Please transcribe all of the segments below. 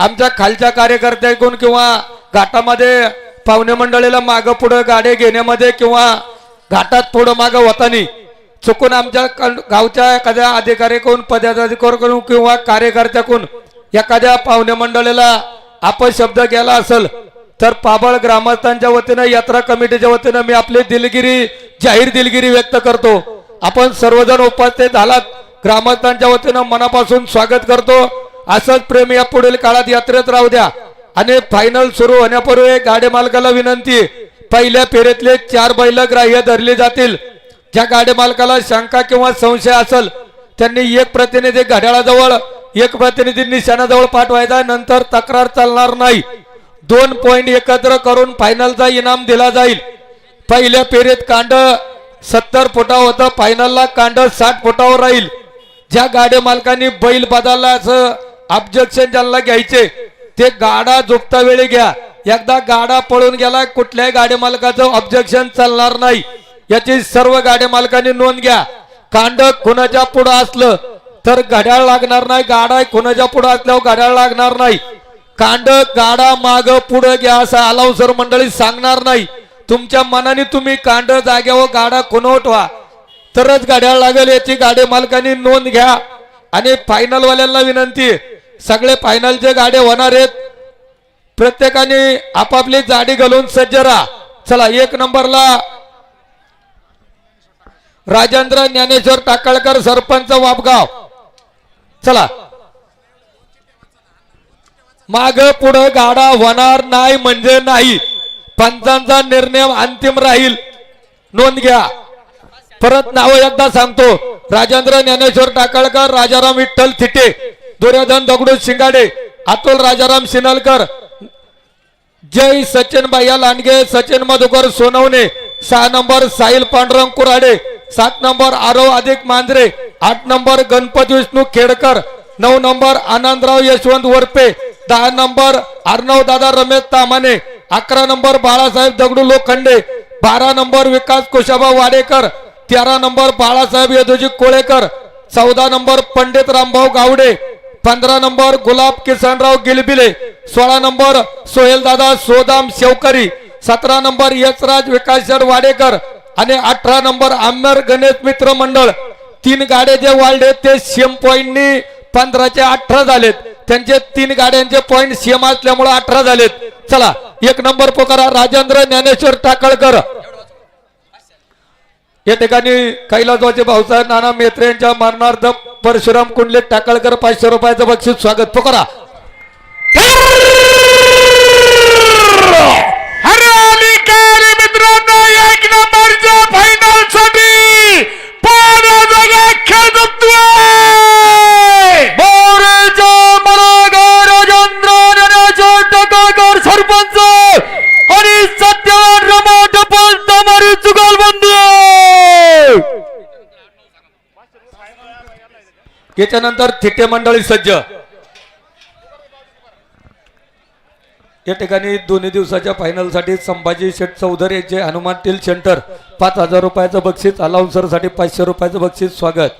आमच्या खालच्या कार्यकर्त्याकडून किंवा घाटामध्ये पाहुणे मंडळीला मागं पुढे गाडी घेण्यामध्ये किंवा घाटात पुढे मागं होतानी चुकून आमच्या गावच्या एखाद्या अधिकाऱ्याकडून पदाधिकाऱ्याकडून किंवा कार्यकर्त्याकडून एखाद्या पाहुणे मंडळीला अपशब्द गेला असेल तर पाबळ ग्रामस्थांच्या वतीने यात्रा कमिटीच्या वतीने मी आपली दिलगिरी जाहीर दिलगिरी व्यक्त करतो। आपण सर्वजण उपस्थित झालात ग्रामस्थांच्या वतीने मनापासून स्वागत करतो। असंच प्रेम या पुढील काळात यात्रेत राहू द्या। आणि फायनल सुरू होण्यापूर्वी गाडी मालकाला विनंती, पहिल्या फेरीतले 4 बैल ग्राह्य धरले जातील। ज्या गाडी मालकाला शंका किंवा संशय असेल त्यांनी एक प्रतिनिधी घड्याळाजवळ एक प्रतिनिधी निशाणाजवळ पाठवायचा, नंतर तक्रार चालणार नाही। 2 पॉइंट एकत्र करून फायनलचा इनाम दिला जाईल। पहिल्या फेरीत कांड 70 फुटावर होतं, फायनलला कांड 60 फुटावर राहील। ज्या गाडी मालकांनी बैल बदलला असं ऑब्जेक्शन ज्यांना घ्यायचे ते गाडा झोपता वेळी घ्या। एकदा गाडा पळून गेला कुठल्याही गाडी मालकाचं ऑब्जेक्शन चालणार नाही, याची सर्व गाडी मालकांनी नोंद घ्या। कांड खुनाच्या पुढे असलं तर घड्याळ लागणार नाही, गाडा खुनाच्या पुढे असल्यावर घड्याळ लागणार नाही। कांड गाडा माग पुढे घ्या असं अलाउन्सर मंडळी सांगणार नाही। तुमच्या मनाने तुम्ही कांड जाग्यावर गाडा खुनवटवा तरच घड्याळ लागेल, याची गाडी मालकांनी नोंद घ्या। आणि फायनल वाल्यांना विनंती, सगळे फायनलचे गाडे होणार आहेत, प्रत्येकाने आपापली जाडी घालून सज्ज राहा। चला 1 नंबरला राजेंद्र ज्ञानेश्वर टाकळकर सरपंच वापगाव। चला माग पुढे गाडा होणार नाही म्हणजे नाही, पंचांचा निर्णय अंतिम राहील, नोंद घ्या। परत नाव एकदा सांगतो, राजेंद्र ज्ञानेश्वर टाकळकर, राजाराम विठ्ठल थिटे, दुर्योधन दगडू शिंगाडे, अतुल राजाराम शिनलकर, जय सचिन भैया Landge, Sachin Madhukar Sonawane, 6 number Sahil Pandurang Kurade, 7 number Aarav Adhik Manjare, 8 number Ganpat Vishnu Khedkar, 9 number Anandrao Yashwant Warpe, 10 number Arnav दादा Ramesh Tamane, 11 number Balasaheb Dagdu Lokhande, 12 number Vikas Kushaba Wadekar, 13 number Balasaheb Yaduji Kolekar, 14 number Pandit Rambhau Gawade, 15 number Gulab Kisanrao Gilbile, 16 number Sohel दादा सोदाम शेवकरी, 17 नंबर यशराज विकासशर वाडेकर आणि 18 नंबर आमर गणेश मित्र मंडळ। 3 गाड्या जे वाढले ते सेम पॉइंटनी 15चे 18 झालेत, त्यांचे 3 गाड्यांचे पॉइंट सेम असल्यामुळे 18 झालेत। चला 1 नंबर पुकारा राजेंद्र ज्ञानेश्वर टाकळकर। या ठिकाणी कैलासवाचे भाऊसाहेब नाना मेत्रे यांच्या मरणार्थ परशुराम कुंडले टाकळकर 500 रुपयाचं बक्षीस स्वागत पुकारा। मित्रांनो 1 नंबरच्या फायनल साठी पाना जागा खेळ राजेंद्र ज्ञानेश्वर टाकळकर सरपंच आणि सत्यवान रमाट पंतमारी चुगलबंदी। याच्यानंतर थिटे मंडळी सज्ज। या ठिकाणी 2 दिवसाच्या फायनल साठी संभाजी शेठ चौधरी यांचे हनुमान टिल सेंटर 5000 रुपयाचं बक्षीस, अलाउन्सर साठी 500 रुपयाचं बक्षीस स्वागत।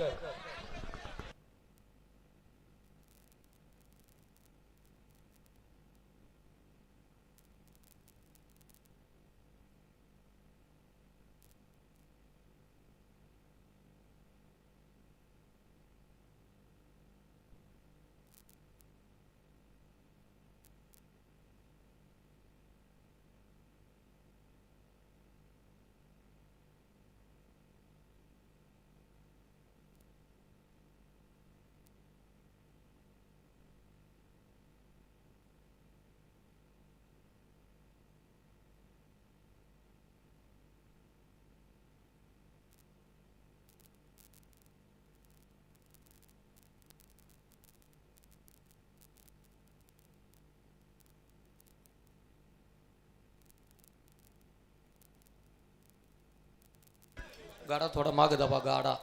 गाडा थोड़ा माग दबा गाडा।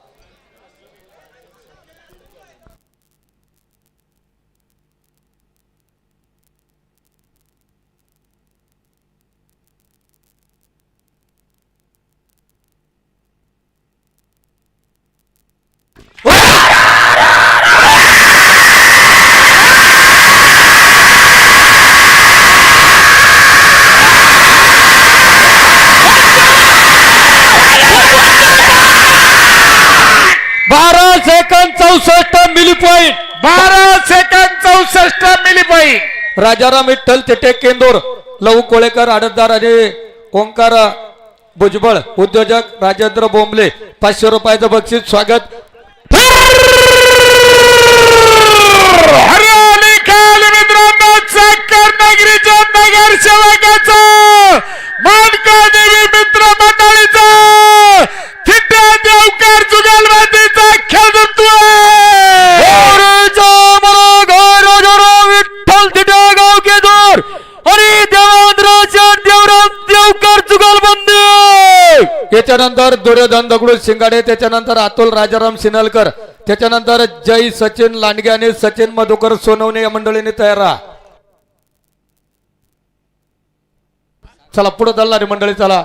Second 64 milli point 12 second 64 milli point Rajaram Vitthal Tete Kendur Lahu Kolekar आडतदार आणि ओंकार भुजबळ उद्योजक राजेंद्र बोंबले 500 रुपयाचं बक्षीस स्वागत हरियाली काल मित्रांनो साखर नगरीच्या नगरसेवकाचा मानका देवी मित्र मंडळीचा थिट्या देवकर जुगलबंदीचा खेळ जमतोय राजाराम विठ्ठल तेटे गाव केंदूर आणि देवेंद्र देवराम देवकर जुगलबंदी त्याच्यानंतर दुर्योधन दगडू शिंगाडे त्याच्यानंतर अतुल राजाराम सिनलकर त्याच्यानंतर जय सचिन लांडगे आणि सचिन मधुकर सोनवणे या मंडळीने तयार राहा चला पुढे चालणारी मंडळी चला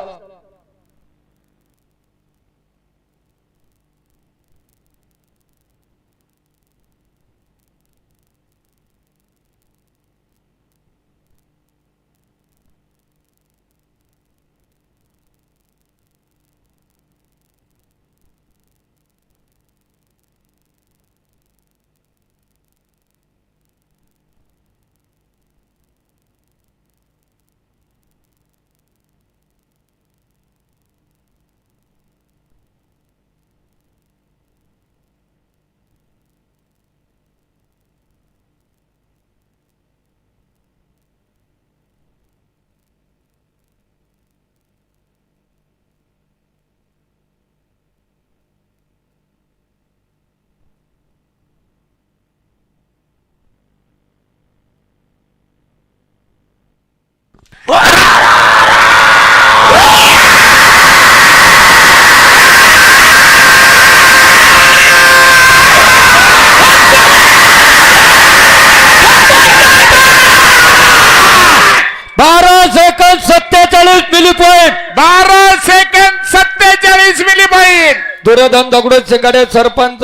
दुर्योधन दगडू शिंगाडे सरपंच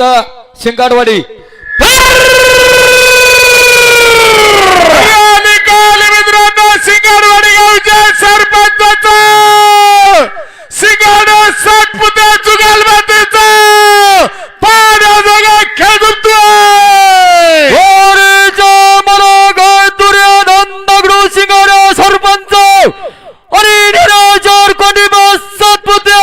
शिंगाडवाडी मित्रांनो शिंगाडवाडी गावच्या सरपंचाचा शिंगाड सातपुत्या जुगलबंदीचा पाण्याजोगा खेळ जमतोय दुर्योधन दगडू शिंगाडे सरपंच आणि कोणी सातपुते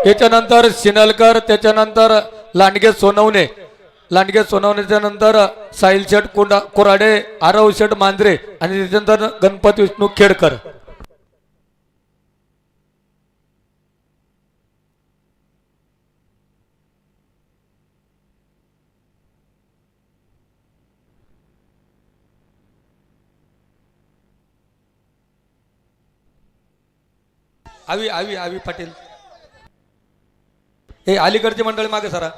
त्याच्यानंतर सिनलकर त्याच्यानंतर लांडगे सोनवण्याच्या नंतर साहिल शेठ कोराडे आरव शेठ मांजरे आणि त्याच्यानंतर गणपती विष्णू खेडकर आवी पाटील हे अलीकडची मंडळी मागे सरा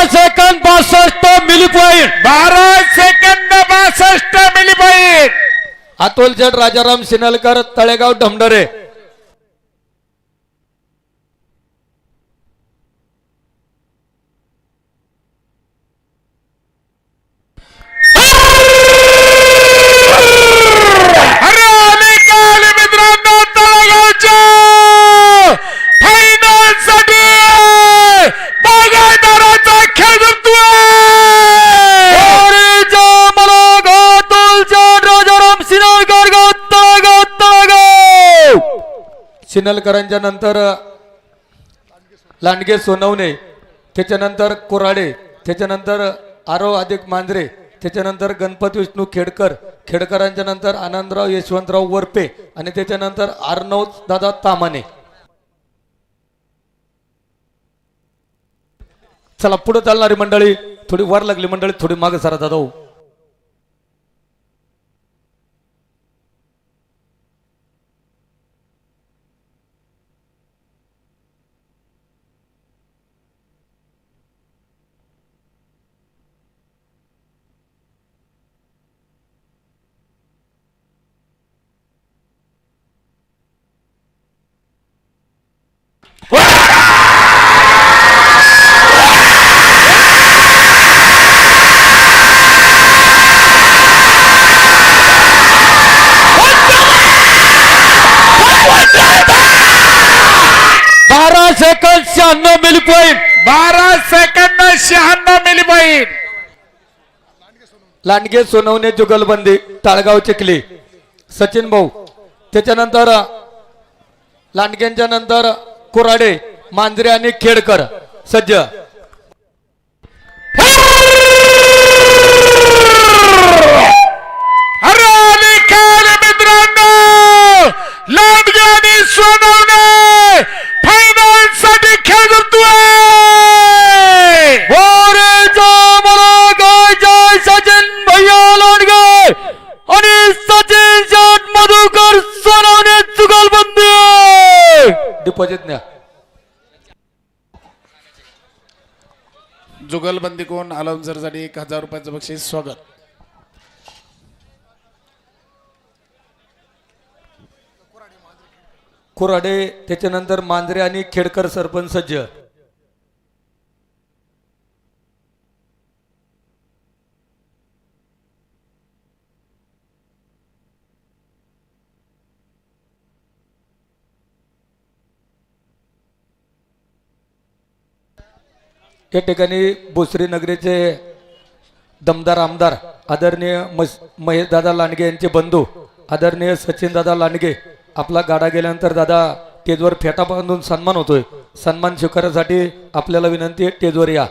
second 62 milli point 12 second 62 milli point Atul Sheth Rajaram Sinalkar Talegaon Dhamdhare सिनलकरांच्या नंतर लांडगे सोनवणे, त्याच्यानंतर कोराडे, त्याच्यानंतर आरव अधिक मांजरे, त्याच्यानंतर गणपती विष्णू खेडकर, खेडकरांच्या नंतर आनंदराव यशवंतराव वरपे आणि त्याच्यानंतर अर्णव दादा तामाने. चला पुढे चालणारी मंडळी थोडी वर लागली, मंडळी थोडी मागे सरा दादा. Second 96 milli point, 12 second 96 milli point. Landge Sonawane जुगलबंदी ताळगाव चिखली सचिन भाऊ, त्याच्यानंतर लांडग्यांच्या नंतर कोराडे मांजरे आणि खेडकर सज्ज. अरे निकाल मित्रांनो, लांडगे आणि सोनवणे फायनल साठी खेळतोय. सचिन भैया लांडगे आणि सचिन शेठ मधुकर सोनवणे जुगलबंदी. डिपॉझिट न्या. जुगलबंदी कोण अलाउन्सर साठी 1000 रुपयाचं बक्षीस. स्वागत. कोराडे, त्याच्यानंतर मांजरे आणि खेडकर सरपंच सज्ज. या ठिकाणी भोसरी नगरीचे दमदार आमदार आदरणीय महेश दादा लांडगे यांचे बंधू आदरणीय सचिन दादा लांडगे, आपला गाडा गेल्यानंतर दादा टेजवर फेटा बांधून सन्मान होतोय. सन्मान स्वीकारण्यासाठी आपल्याला विनंती आहे, टेजवर या.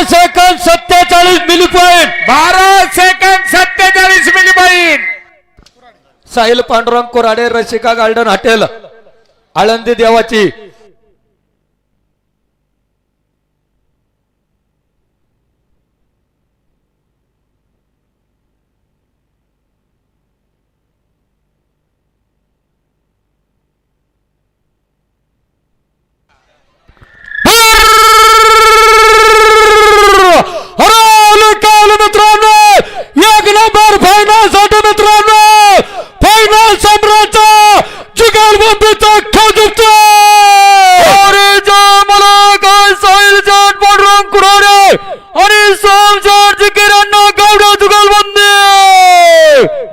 Second 47 milli point, 12 second 47 milli point. Sahil Pandurang Korade, Rasika garden hotel, Alandi Devachi.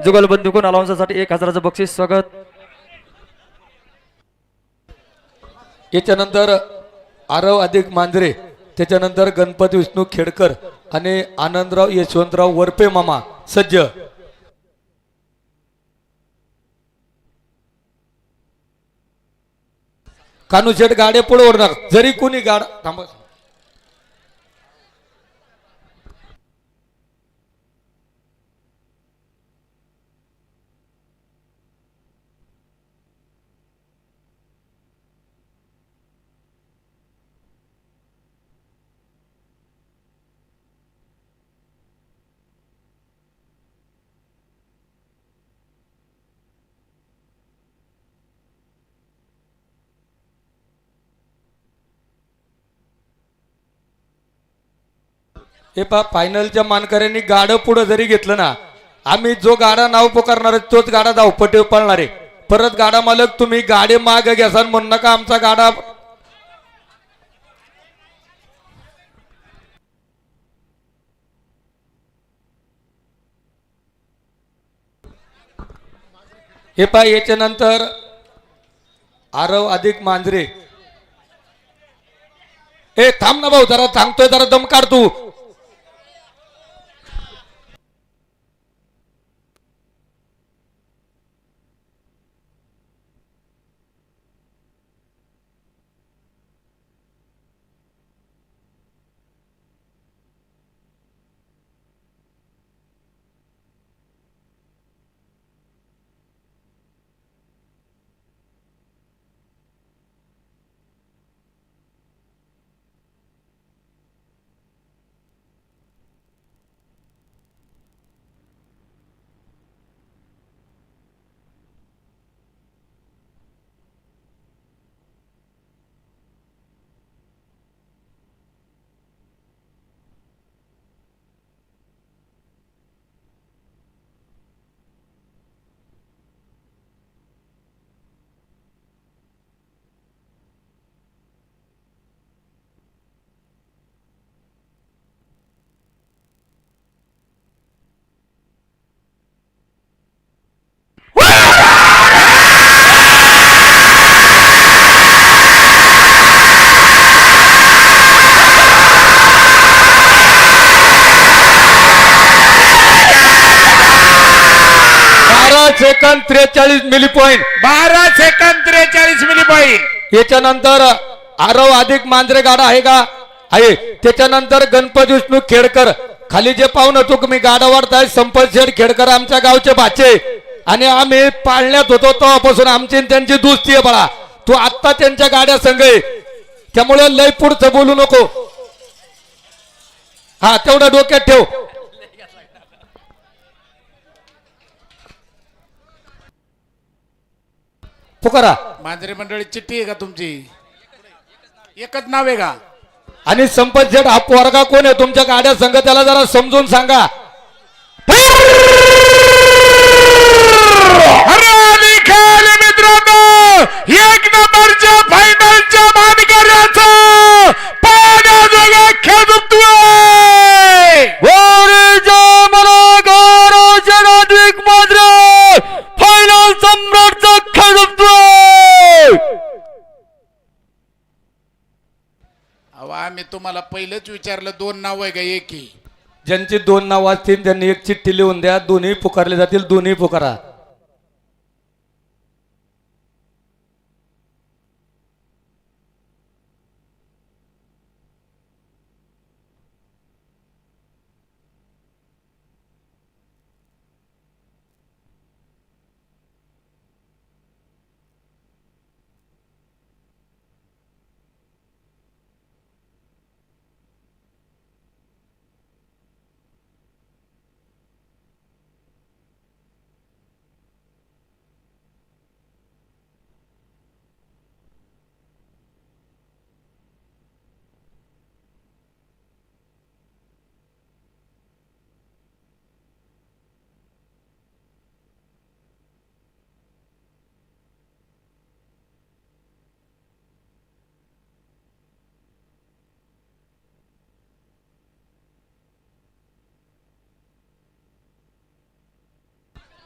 जुगलबंदी कोण अलाउन्ससाठी 1000चं बक्षीस. स्वागत. याच्यानंतर आरव अधिक मांजरे, त्याच्यानंतर गणपती विष्णू खेडकर आणि आनंदराव यशवंतराव वरपे मामा सज्ज. कानूशेठ गाडे पुढे ओढणार, जरी कोणी गाड थांबा. हे पा फायनलच्या मानकऱ्यांनी गाडं पुढे जरी घेतलं ना, आम्ही जो गाडा नाव पुकारणार आहे तोच गाडा धावपट्टीवर पळणार आहे. परत गाडा मालक तुम्ही गाडी माग घ्यासान म्हणू नका आमचा गाडा. हे पा याच्या नंतर आरव अधिक मांजरे. ए थांब ना भाऊ, जरा सांगतोय, जरा दम काढ तू. Second 43 milli point. 12 second 43 milli point. याच्यानंतर आरव अधिक मांजरे गाडा आहे का? आहे. त्याच्यानंतर गणपती विष्णू खेडकर. खाली जे पाहुणं तुम्ही गाडा वाढताय संपत शेठ खेडकर आमच्या गावचे भाचे, आणि आम्ही पाळण्यात होतो तेव्हापासून आमची त्यांची दोस्ती आहे बाळा. तू आत्ता त्यांच्या गाड्या संघ आहे, त्यामुळे लय पुढचं बोलू नको. हा तेवढं डोक्यात ठेव. पुकारा. मांजरे मंडळी चिठ्ठी आहे का तुमची? एकच नाव आहे का? आणि संपत शेठ हा पोरगा कोण आहे तुमच्या गाड्या संघ, त्याला जरा समजून सांगा. मित्रांनो, एक नंबरच्या फायनलच्या मानकऱ्याचा पाण्याजोगा खेळ दुखतोय. अधिक मांजरे फायनल सम्राटचा खेळ दुखतोय. आम्ही तुम्हाला पहिलेच विचारलं, 2 नाव आहे का एक ही? ज्यांची 2 नाव असतील त्यांनी एक चिठ्ठी लिहून द्या. दोन्ही पुकारले जातील, दोन्ही पुकारा.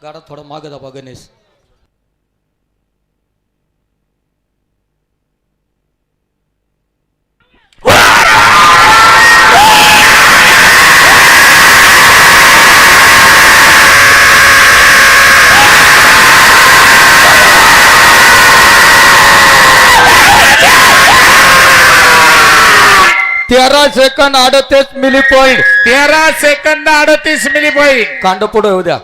गाडा थोडा मागे दाबा गणेश. तेरा second 38 milli point. 13 second 38 milli point. कांड पुढे होऊ द्या.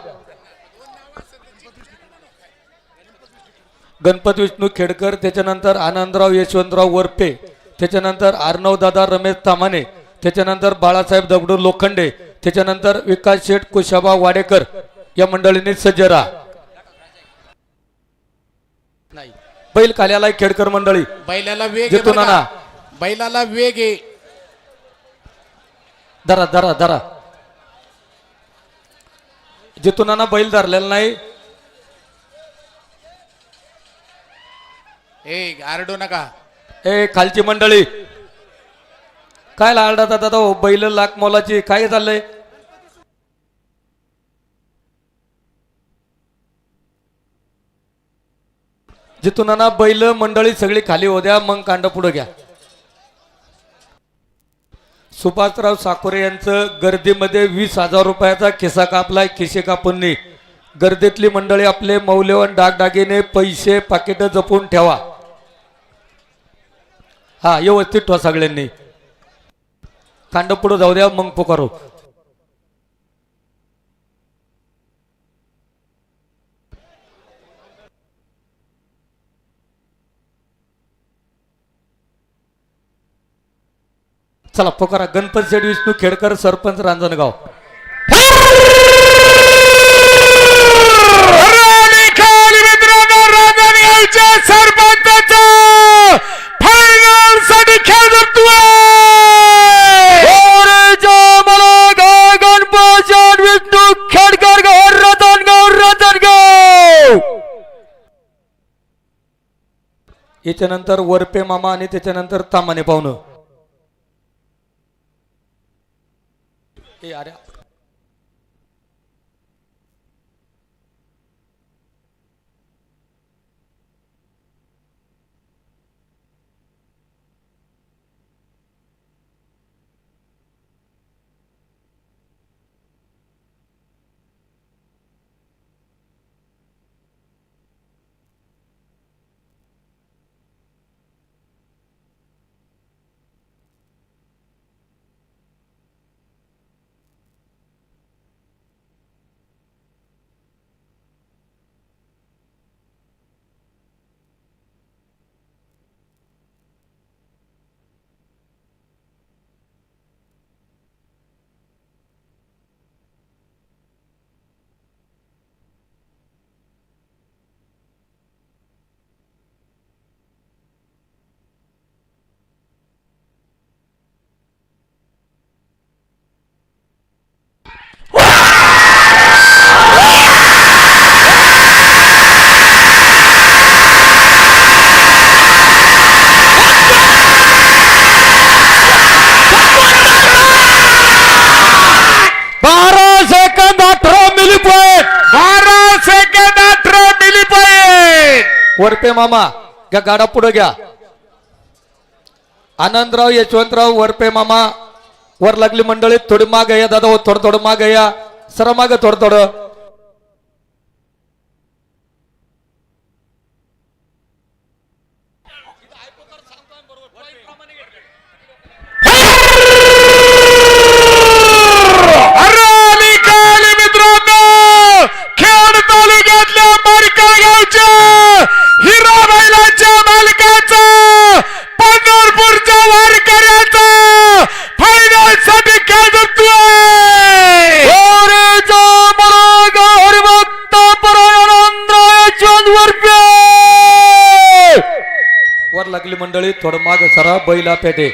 गणपती विष्णू खेडकर, त्याच्यानंतर आनंदराव यशवंतराव वरपे, त्याच्यानंतर अर्णव दादा रमेश तामाने, त्याच्यानंतर बाळासाहेब दगडू लोखंडे, त्याच्यानंतर विकास शेठ कुशाबा वाडेकर या मंडळींनी सज्ज राहा. नाही बैल खाल्याला खेडकर मंडळी बैलाला वेग जेतो आहे बरं नाना. का? बैलाला वेग आहे. धरा धरा धरा. जिथून बैल धरलेला नाही. आरडू नका. ए खालची मंडळी काय लाडतात आता हो, बैल लाख मोलाची काय चाललंय. जिथून बैल मंडळी सगळी खाली हो द्या, मग कांड पुढे घ्या. सुभाषराव साकोरे यांचं गर्दीमध्ये 20,000 रुपयाचा खिसा कापलाय. खिसे कापून गर्दीतली मंडळी आपले मौल्यवान दागदागिने पैसे पाकिट जपून ठेवा. हा व्यवस्थित ठेवा सगळ्यांनी. कांड पुढे जाऊ द्या, मग पुकारू. चला पुकारा. गणपत शेठ विष्णू खेडकर सरपंच रांजणगाव. रांजणगावच्या सरपंचाचा फायनल साठी खेळ जमतोय. गणपत शेठ विष्णू खेडकर रांजणगाव रांजणगाव. याच्यानंतर वरपे मामा आणि त्याच्यानंतर तामाने पाहुणं. अरे वरपे मामा घ्या, गाडा पुढे घ्या. आनंदराव यशवंतराव वरपे मामा वर लागली मंडळी. थोडी माग या दादा हो, थोडं थोडं माग या. सर माग थोडं थोडं. मंडळी थोडं माग सरा. बैला पेटे.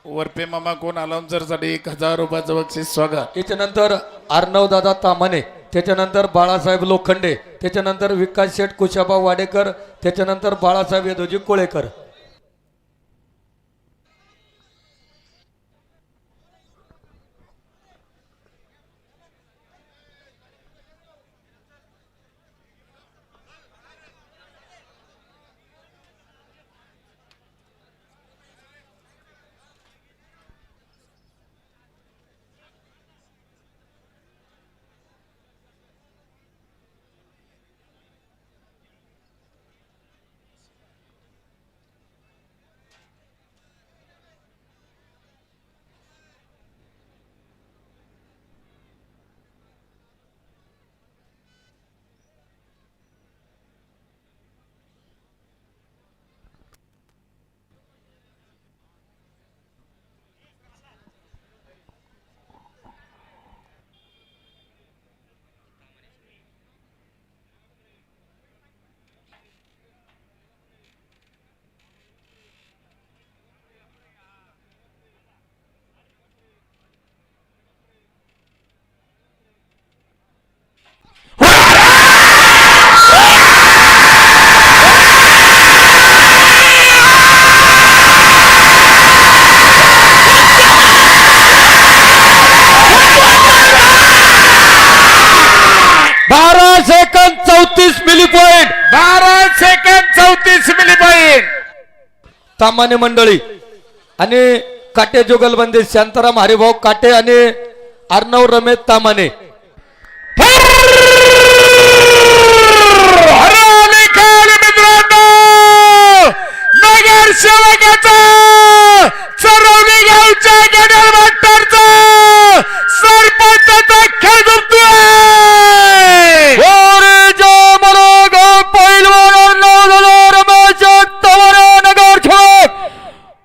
वरपे मामा कोण अलाउन्सर साठी 1,000 रुपयाचं बक्षीस स्वागत. त्याच्यानंतर अर्णव दादा तामाने, त्याच्यानंतर बाळासाहेब लोखंडे, त्याच्यानंतर विकास शेठ कुशाबा वाडेकर, त्याच्यानंतर Balasaheb Yadoji Kolekar. 34 milli point 12 second 34 milli point. सामान्य मंडळी आणि काटे जुगलबंदी शांताराम हरिभाऊ काटे आणि अर्णव रमेश तामाने. मित्रांनो नगरसेवकाचा चरवली गावच्या गडल वाटरचा सरपंचाचा खेळ झुकतोय. पैलवान रमेश तामाने नगर खेळ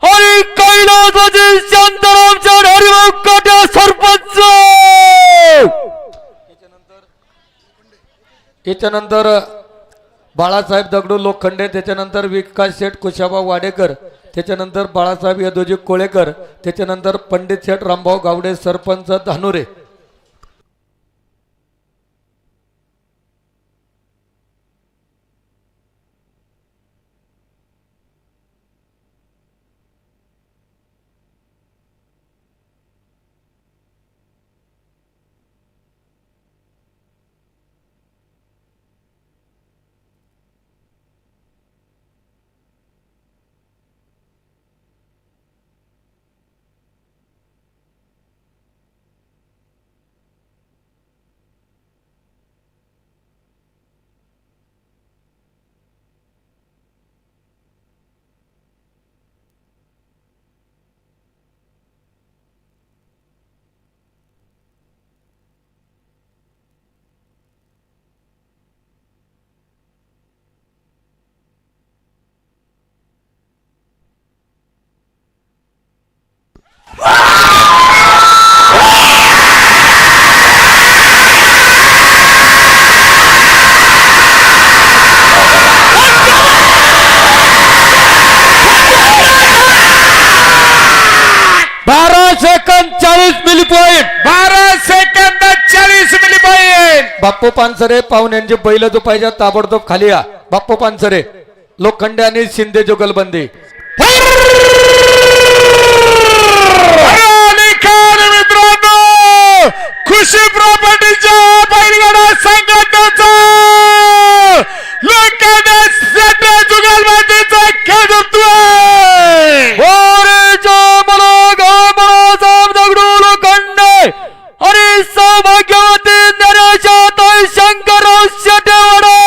आणि कैलासवासी शांतारामच्या हरिभाऊ काटे सरपंच. याच्यानंतर बाळासाहेब दगडू लोखंडे, त्याच्यानंतर विकास शेठ कुशाबा वाडेकर, त्याच्यानंतर बाळासाहेब यदोजी कोळेकर, त्याच्यानंतर पंडित शेठ रामभाऊ गावडे सरपंच धानुरे. बाप्पू पानसरे पाहुण्यांचे बैल दुपायच्या ताबडतोब खाली या. बाप्पू पानसरे लोखंडे आणि शिंदे जुगलबंदी. मित्रांनो खुशी प्रॉपर्टीच्या बैलगाडा संघटनेचा लोखंडे जुगलबंदीचा खेळ झुकतोय. दगडू लोखंडे आणि सौभाग्यवती नरेशाताई शंकरराव शेटेवाडे.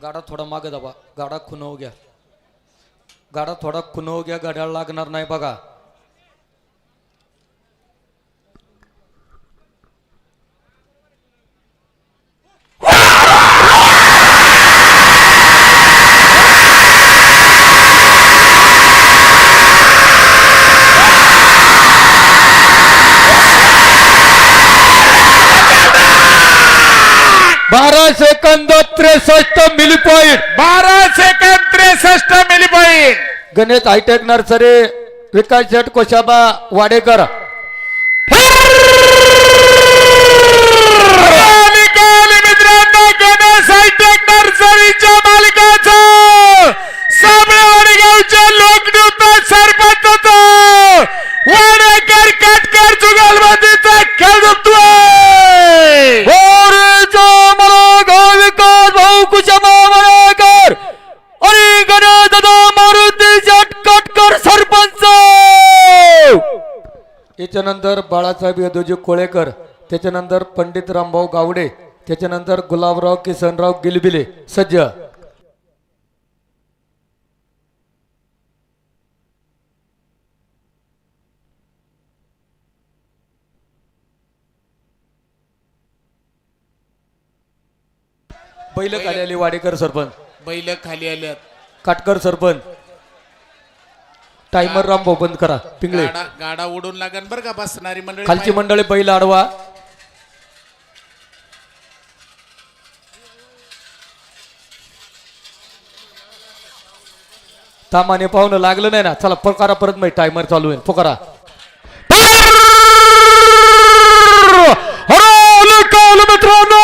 गाडा थोडा मागे दाबा. गाडा खुनवू घ्या. गाडा थोडा खुनवू घ्या. गाड्याला लागणार नाही बघा. Second 63 milli point. 12 second 63 milli point. Ganesh hitech nursery Vikas Sheth Koshaba Wadekar. मित्रांनो गणेश हायटेक नर्सरीच्या मालकाचा साबळेवाडी गावच्या लोकनियुक्त सरपंचाचा वाडेकर काटकर जुगलबंदीचा खेळ झुकतोय. विकास भाऊ कुशाबा वाडेकर आणि गणेश दादा मारुती काटकर सरपंच. याच्यानंतर बाळासाहेब यदोजी कोळेकर, त्याच्यानंतर पंडित रामभाऊ गावडे, त्याच्यानंतर गुलाबराव किसनराव गिलबिले सज्ज. बैल खाली आली वाडेकर सरपंच. बैल खाली आल्यात. काटकर सरपंच. टायमर रामभाऊ बंद करा. पिंगळे गाडा उडून लागन बर का बसणारी मंडळी. खालची मंडळी बैल आडवा. तामाने पाहुणं लागलं नाही ना. चला पोकारा परत माहिती टायमर चालू आहे. पोकारा मित्रांनो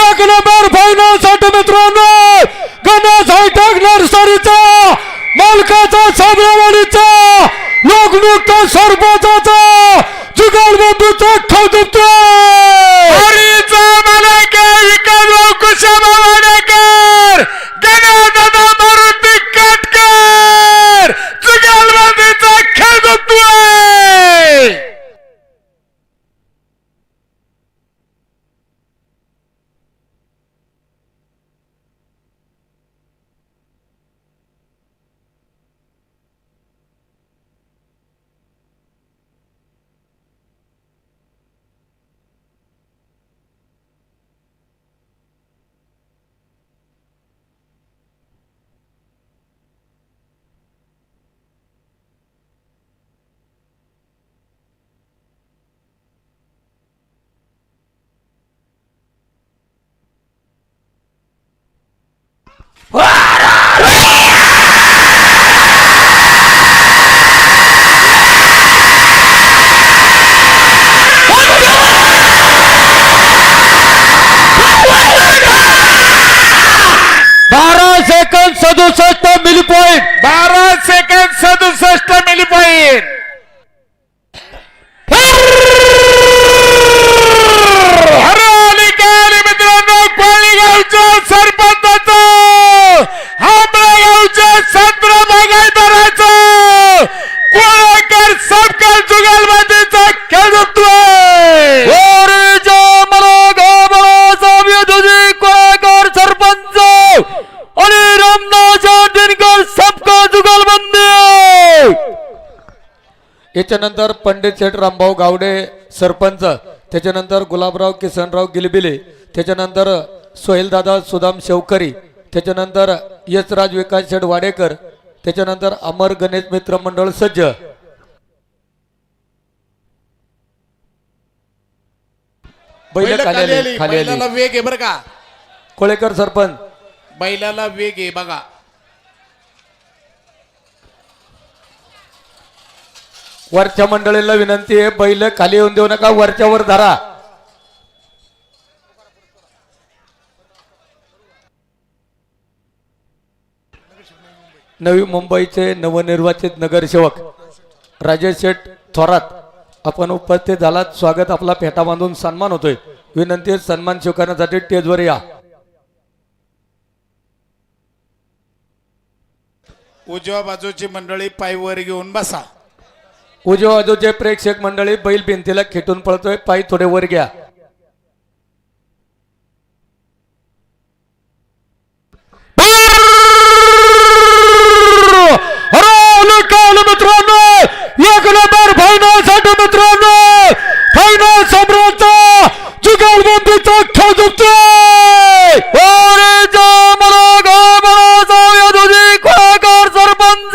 एक नंबर फायनल साठी मित्रांनो गणेश हायटेक नर्सरीचा मालकाचा साबरावाडीचा लोकमुक्त सरपंचाचा जुगारबंधूचा खौदुबतो हरीचा मालक विकासराव कुशाबा वाडेकर गणेशदादा मारुती काटकर जुगालबंदीचा खेळ बघतोय. Second 67 milli point. 12 second 67 milli point. मित्रांनो कोळीगावच्या सरपंचाचा आपल्या गावच्या सत्र बागायतदाराचा कोळेकर सबका जुगालबाजीचा खेळ बघतोय. कोळेकर सरपंच आणि रामनाथ दिनकर सबका जुगलबंदी. याच्यानंतर पंडित शेठ रामभाऊ गावडे सरपंच. त्याच्यानंतर गुलाबराव किसनराव गिलबिले. त्याच्यानंतर सोहेलदादा सुदाम शेवकरी. त्याच्यानंतर यशराज विकास शेठ वाडेकर. त्याच्यानंतर अमर गणेश मित्र मंडळ सज्ज. बैल खाली आली. बैलाला वेग आहे बर का. कोळेकर सरपंच. बैलाला वेग आहे बघा. वरच्या मंडळीला विनंती आहे बैल खाली येऊन देऊ नका. वरच्यावर धरा. नवी मुंबईचे नवनिर्वाचित नगरसेवक राजेश शेठ थोरात आपण उपस्थित झालात. स्वागत. आपला फेटा बांधून सन्मान होतोय. विनंती आहे सन्मान स्वीकारण्यासाठी स्टेजवर या. उजव्या बाजूची मंडळी पायवर घेऊन बसा. उजव्या बाजूचे प्रेक्षक मंडळी बैल भिंतीला खेटून पळतोय. पाय थोडे वर घ्या. मित्रांनो एक नंबर फायनल साठी मित्रांनो फायनल सम्राटचा जुगालबंदीचा खेळ जिंकतोय. कोळेकर सरपंच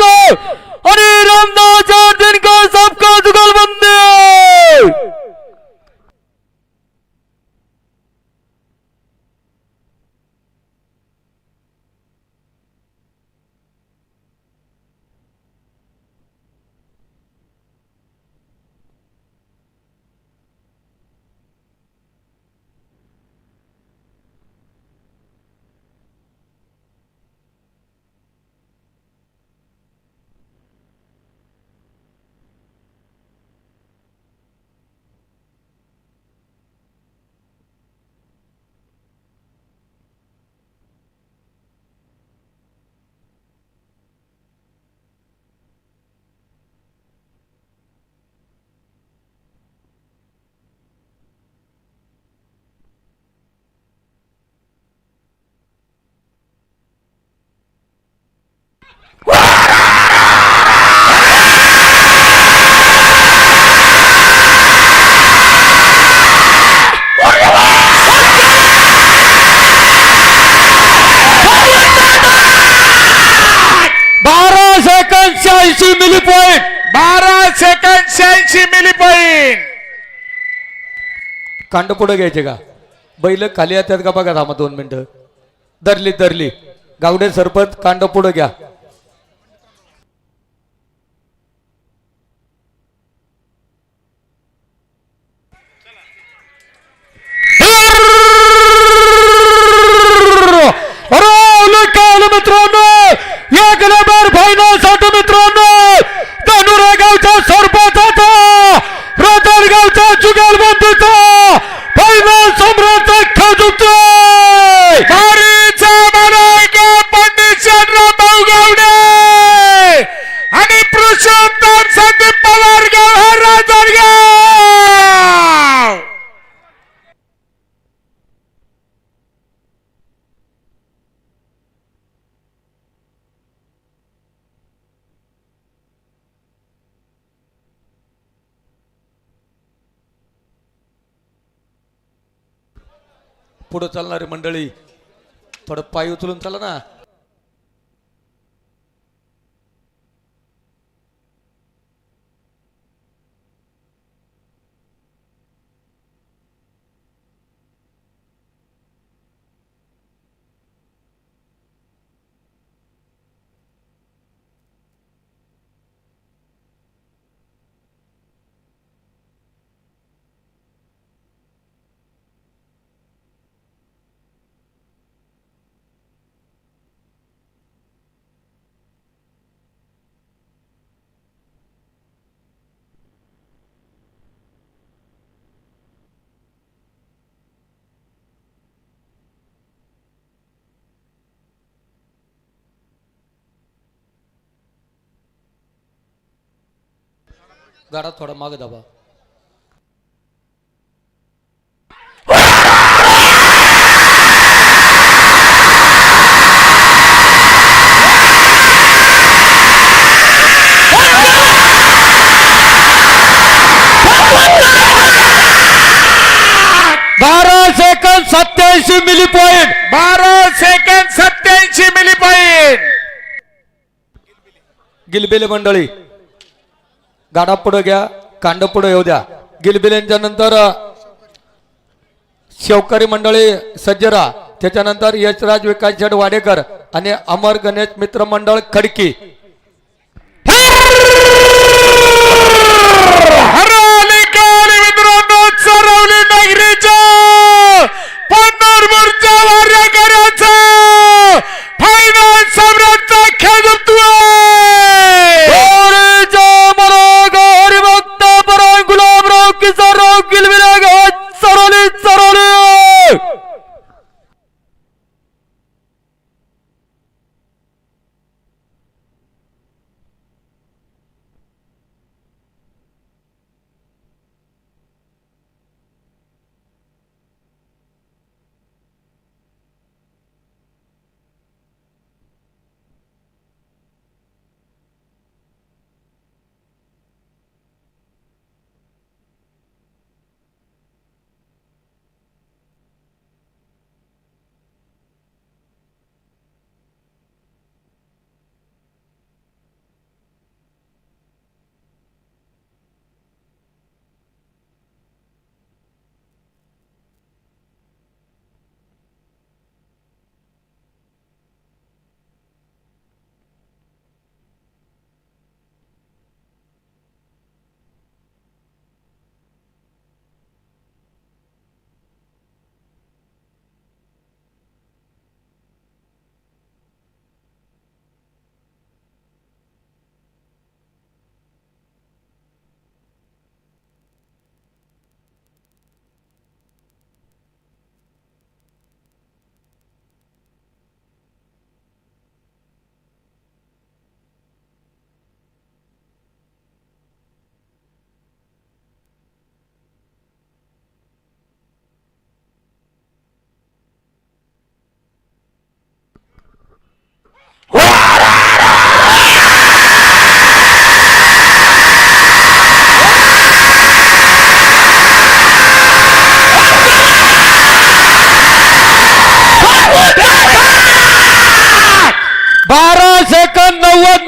आणि रामनाथ दिनकर सबका जुगलबंदी. 86 milli point. 12 second 86 milli point. कांड पुढे घ्यायचे का? बैल खाली येतात का बघा थांबा 2 मिनिटं. धरली गावडे सरपंच कांड पुढे घ्या. मित्रांनो एक नंबर फायनल साठी मित्रांनो धानुरा गावच्या सरपंचाचा रतनगावच्या जुगलबंदीचा फायनल सम्राट खेळतोय. बारीचा मालक पंडित शहाजीराव भाऊ गावडे आणि पुरुषोत्तम संदीप पवार गाव हा राजरगाव. पुढे चालणारी मंडळी थोडं पाय उचलून चला ना. गाडा थोडा मागे दाबा. Second 87 milli point. 12 second 87 milli point. Gilbile मंडळी गाडा पुढे घ्या. कांड पुढे येऊ द्या. गिलबिलेंच्या नंतर शेवकरी मंडळी सज्जरा, त्याच्यानंतर यशराज विकास शेठ वाडेकर आणि अमर गणेश मित्र मंडळ खडकी. मित्रांनो चरवली नगरीच्या पंढरपूरच्या वार्याकराचा फायनल सम्राटचा खेळतोय. हरिभक्त पराय गुलाबराव किसनराव गिलबिले चरवली चरवली.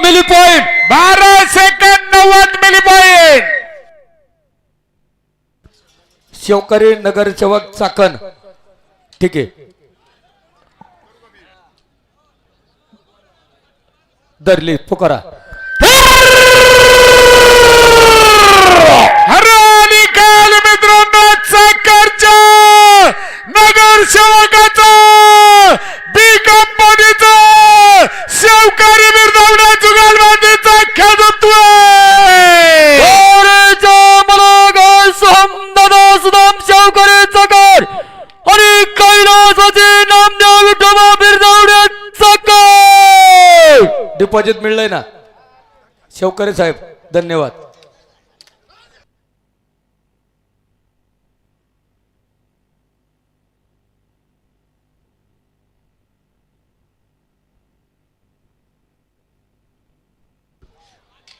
Milli point 12 second 90 milli point. Shivkari नगरसेवक चाकण. ठीक आहे, धरली पुकारा. हरवली काल मित्रांनो चाकणच्या नगरसेवकाचा बी कंपनीचा शिवकारी बिरदावडा जुगालबाजीचा खेळतोय. शिवकरी चाकण आणि कैलासाचे नामदेव विठोबा बिरदावडे चाकण. डिपॉझिट मिळलंय ना शिवकरी साहेब, धन्यवाद.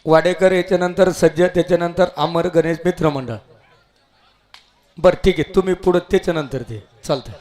वाडेकर याच्यानंतर सज्ज, त्याच्यानंतर अमर गणेश मित्र मंडळ. बर ठीक आहे, तुम्ही पुढे त्याच्यानंतर ते चालतंय.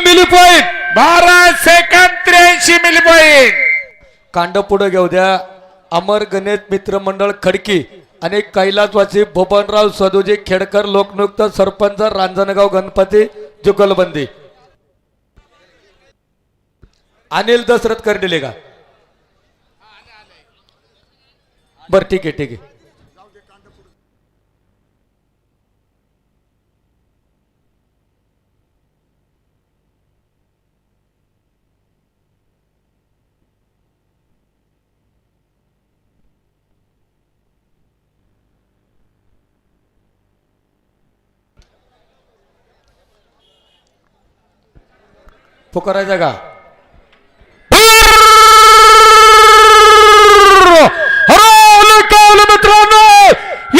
Milli point. 12 second 83 milli point. कांड पुढे घेऊ द्या. अमर गणेश मित्र मंडळ खडकी आणि कैलासवासी भोपनराव सदोजी खेडकर लोकनियुक्त सरपंच रांजणगाव गणपती जुगलबंदी. अनिल दशरथ करडेले का? बर ठीक आहे, ठीक आहे. पुकारायचा का? मित्रांनो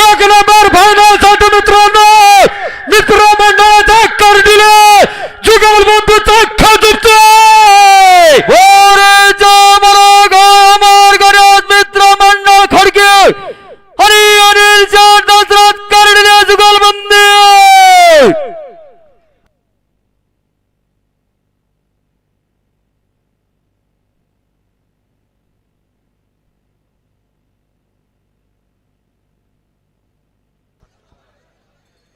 एक नंबर फायनलसाठी मित्रांनो मित्र मंडळाचा कर दिले जुगलबंदीचा खजुबतोय. मित्र मंडळ खडके आणि अनिल दशरथ करडिले जुगलबंदी.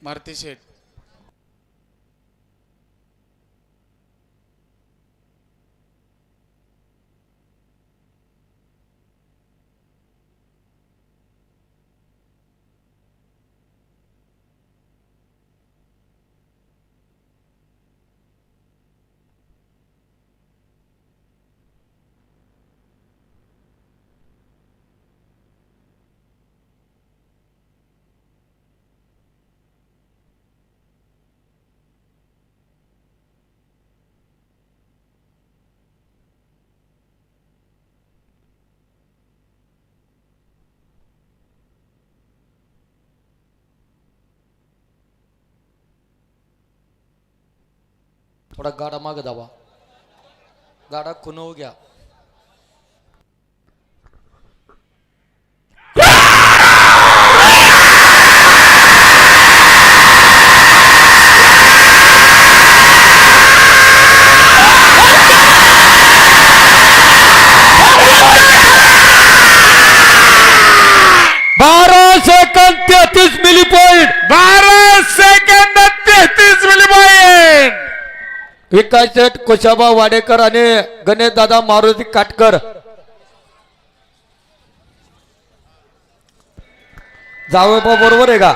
मारुती शेठ थोडा गाडा माग धावा, गाडा खुनवू घ्या. Milli point. 12 second 33 milli point. Vikas Sheth Koshaba Wadekar आणि गणेश दादा मारुती काटकर. जावं बरोबर आहे का?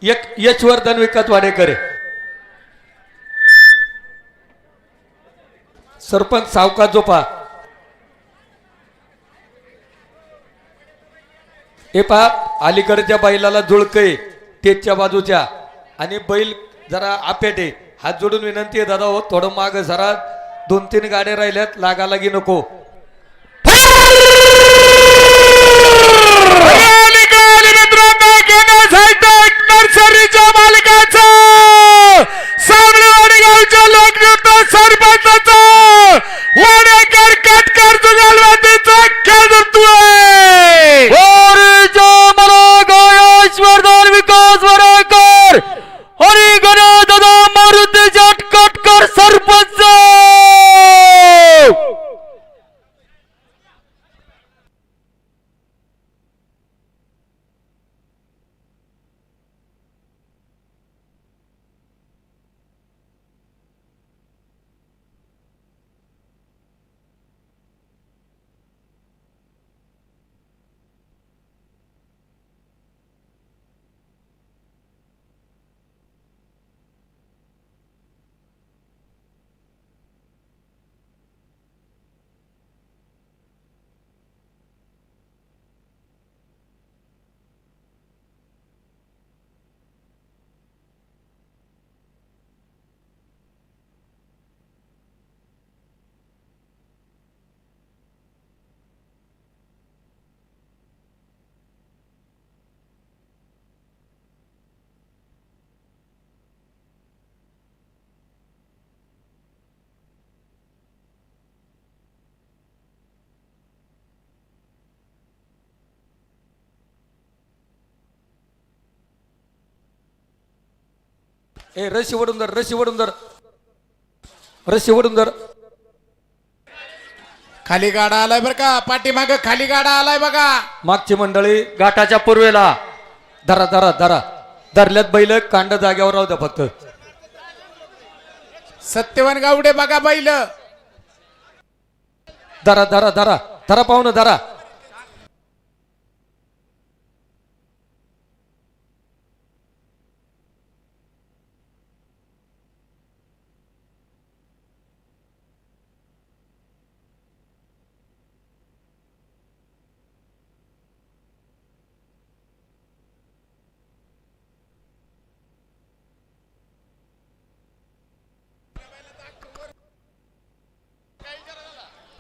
एक यशवर्धन विकास वाडेकर आहे. सरपंच सावकाश झोपा. हे पहा अलीकडच्या बैलाला जुळकय तेजच्या बाजूच्या आणि बैल जरा आपेटे. हात जोडून विनंती आहे दादा हो, थोडं माग जरा 2-3 गाड्या राहिल्यात, लागालागी नको. नर्सरीच्या मालकाचं सावळेवाडी गावच्या लोकनेता सरपंचाचा वाडेकर काटकर जुगालवादीचा खेळ धरतोय. ईश्वरदान विकास वराकर हरी गणेश दादा मारुती जाटकटकर सरपंच. ए रशी वडून धर, रशी वडून धर, रशी वडून धर. खाली गाडा आलाय बर का, पाठीमाग खाली गाडा आलाय बघा. मागची मंडळी घाटाच्या पूर्वेला धरा धरा धरा धरल्यात बैल, कांड जाग्यावर राहू द्या फक्त. सत्यवान गावडे बघा बैल. धरा धरा धरा धरा पाहुणं धरा.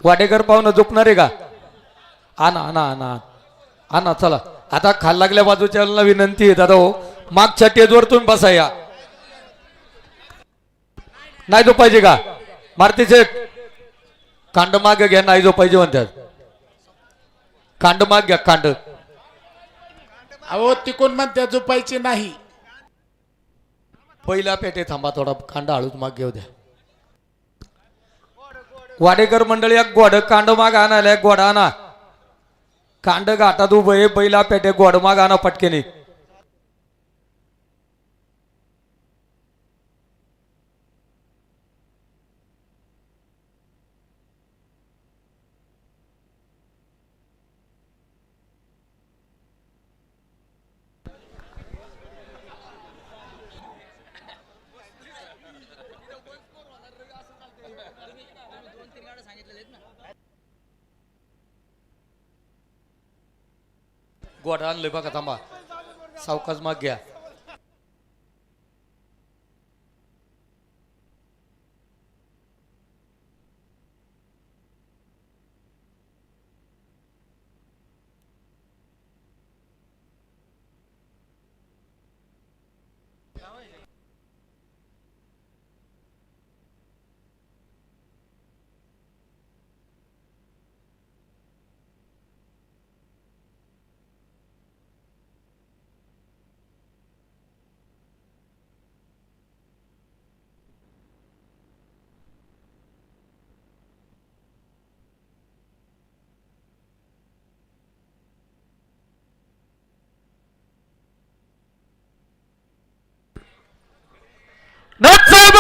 वाटेकर पाहुणं झोपणार आहे का? आणा आणा आणा आणा चला. आता खाल लागल्या बाजूच्या विनंती आहे दादा हो, मागच्या टेजवर तुम्ही बसा. या नाही जो पाहिजे का मारती शेठ? कांड माग घ्या, नाही जो पाहिजे म्हणतात. कांड माग घ्या, कांड. अहो तिकून म्हणत्या झोपायची नाही. पहिला पेटे थांबा, थोडा कांड हळूच माग घेऊ द्या. वाडेकर मंडळी एक गोड कांड माग आणायला, एक गोडा आणा. कांड घाटात उभं आहे, बैला पेटे गोड माग आणा पटकेने. गोड आणलंय बघा, थांबा सावकाश माग घ्या.